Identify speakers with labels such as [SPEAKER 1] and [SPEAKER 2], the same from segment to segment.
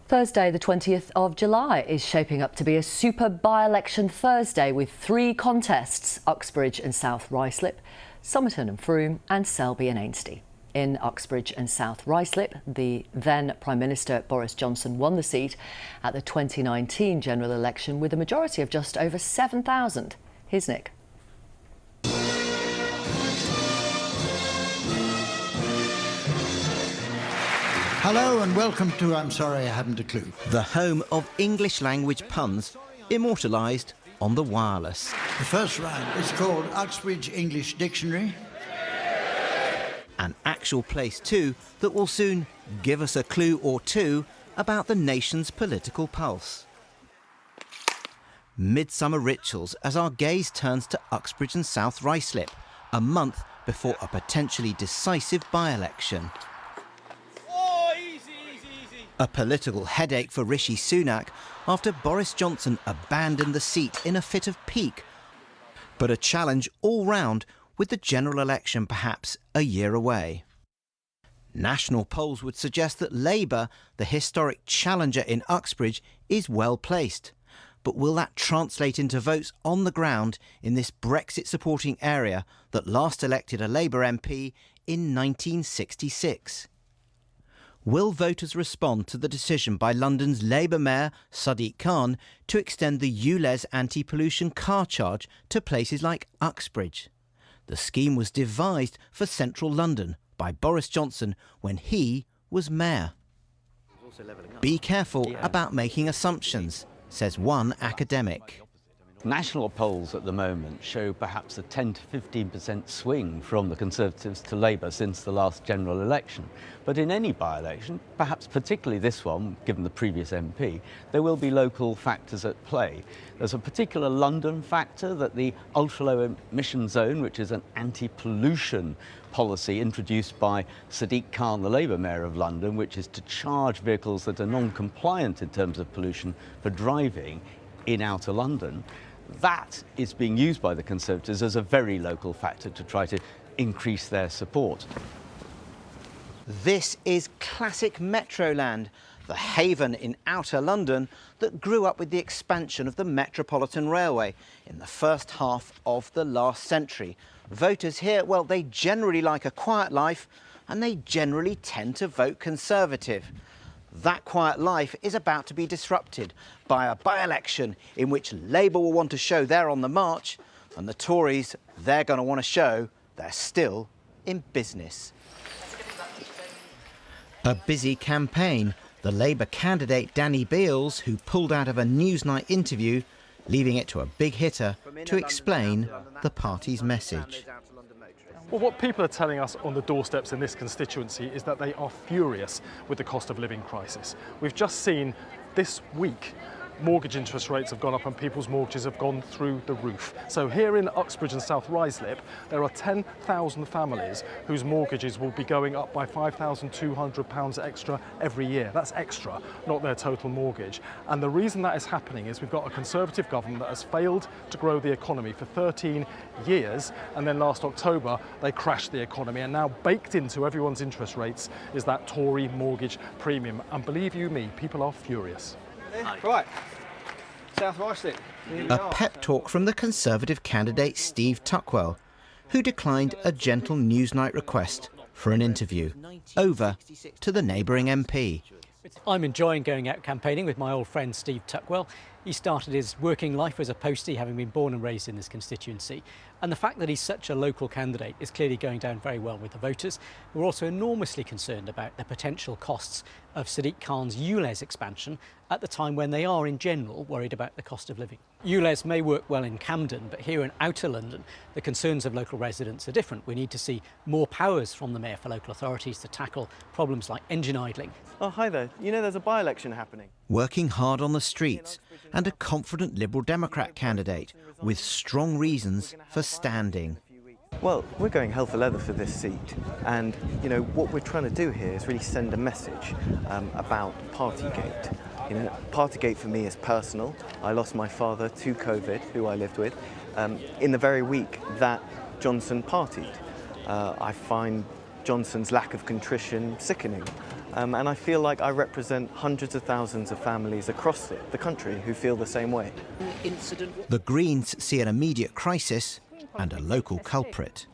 [SPEAKER 1] Thursday, the 20th of July, is shaping up to be a super by-election Thursday with three contests: Uxbridge and South Ruislip, Somerton and Frome, and Selby and Ainsty. In Uxbridge and South Ruislip, the then Prime Minister Boris Johnson won the seat at the 2019 general election with a majority of just over 7,000. Here's Nick.
[SPEAKER 2] Hello and welcome to I'm Sorry I Haven't a Clue.
[SPEAKER 3] The home of English language puns immortalised on the wireless.
[SPEAKER 2] The first round is called Uxbridge English Dictionary.
[SPEAKER 3] An actual place too that will soon give us a clue or two about the nation's political pulse. Midsummer rituals as our gaze turns to Uxbridge and South Ruislip, a month before a potentially decisive by-election. A political headache for Rishi Sunak after Boris Johnson abandoned the seat in a fit of pique. But a challenge all round with the general election perhaps a year away. National polls would suggest that Labour, the historic challenger in Uxbridge, is well placed. But will that translate into votes on the ground in this Brexit-supporting area that last elected a Labour MP in 1966? Will voters respond to the decision by London's Labour Mayor Sadiq Khan to extend the ULEZ anti-pollution car charge to places like Uxbridge? The scheme was devised for central London by Boris Johnson when he was mayor. Be careful about making assumptions, says one academic.
[SPEAKER 4] National polls at the moment show perhaps a 10 to 15% swing from the Conservatives to Labour since the last general election. But in any by-election, perhaps particularly this one, given the previous MP, there will be local factors at play. There's a particular London factor that the ultra-low emission zone, which is an anti-pollution policy introduced by Sadiq Khan, the Labour Mayor of London, which is to charge vehicles that are non-compliant in terms of pollution for driving in outer London. That is being used by the Conservatives as a very local factor to try to increase their support.
[SPEAKER 3] This is classic Metroland, the haven in outer London that grew up with the expansion of the Metropolitan Railway in the first half of the last century. Voters here, well, they generally like a quiet life and they generally tend to vote Conservative. That quiet life is about to be disrupted by a by-election in which Labour will want to show they're on the march and the Tories, they're going to want to show they're still in business. A busy campaign. The Labour candidate Danny Beales, who pulled out of a Newsnight interview, leaving it to a big hitter to explain the party's message.
[SPEAKER 5] Well, what people are telling us on the doorsteps in this constituency is that they are furious with the cost of living crisis. We've just seen this week mortgage interest rates have gone up and people's mortgages have gone through the roof. So here in Uxbridge and South Ruislip, there are 10,000 families whose mortgages will be going up by £5,200 extra every year. That's extra, not their total mortgage. And the reason that is happening is we've got a Conservative government that has failed to grow the economy for 13 years, and then last October they crashed the economy, and now baked into everyone's interest rates is that Tory mortgage premium. And believe you me, people are furious.
[SPEAKER 6] Right, South Ruislip.
[SPEAKER 3] A pep talk from the Conservative candidate Steve Tuckwell, who declined a gentle Newsnight request for an interview. Over to the neighbouring MP.
[SPEAKER 7] I'm enjoying going out campaigning with my old friend Steve Tuckwell. He started his working life as a postie, having been born and raised in this constituency. And the fact that he's such a local candidate is clearly going down very well with the voters, who are also enormously concerned about the potential costs of Sadiq Khan's ULEZ expansion at the time when they are, in general, worried about the cost of living. ULEZ may work well in Camden, but here in outer London, the concerns of local residents are different. We need to see more powers from the Mayor for local authorities to tackle problems like engine idling.
[SPEAKER 6] Oh, hi there. You know there's a by-election happening.
[SPEAKER 3] Working hard on the streets and a confident Liberal Democrat candidate with strong reasons for standing.
[SPEAKER 6] Well, we're going hell for leather for this seat, and you know what we're trying to do here is really send a message about Partygate. You know, Partygate for me is personal. I lost my father to COVID, who I lived with, in the very week that Johnson partied. I find Johnson's lack of contrition sickening. and I feel like I represent hundreds of thousands of families across the country who feel the same way.
[SPEAKER 3] The Greens see an immediate crisis and a local culprit.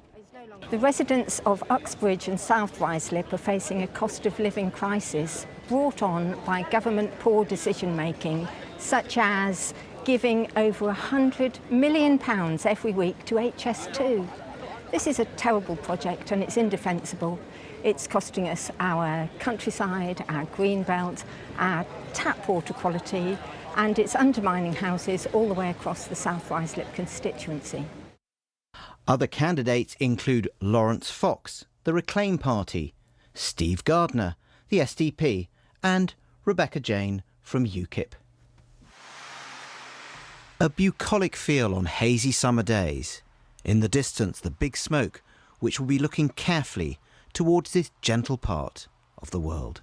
[SPEAKER 8] The residents of Uxbridge and South Ruislip are facing a cost of living crisis brought on by government poor decision making, such as giving over £100 million every week to HS2. This is a terrible project and it's indefensible. It's costing us our countryside, our green belt, our tap water quality, and it's undermining houses all the way across the South Ruislip constituency.
[SPEAKER 3] Other candidates include Lawrence Fox, the Reclaim Party, Steve Gardner, the SDP, and Rebecca Jane from UKIP. A bucolic feel on hazy summer days. In the distance, the big smoke, which will be looking carefully towards this gentle part of the world.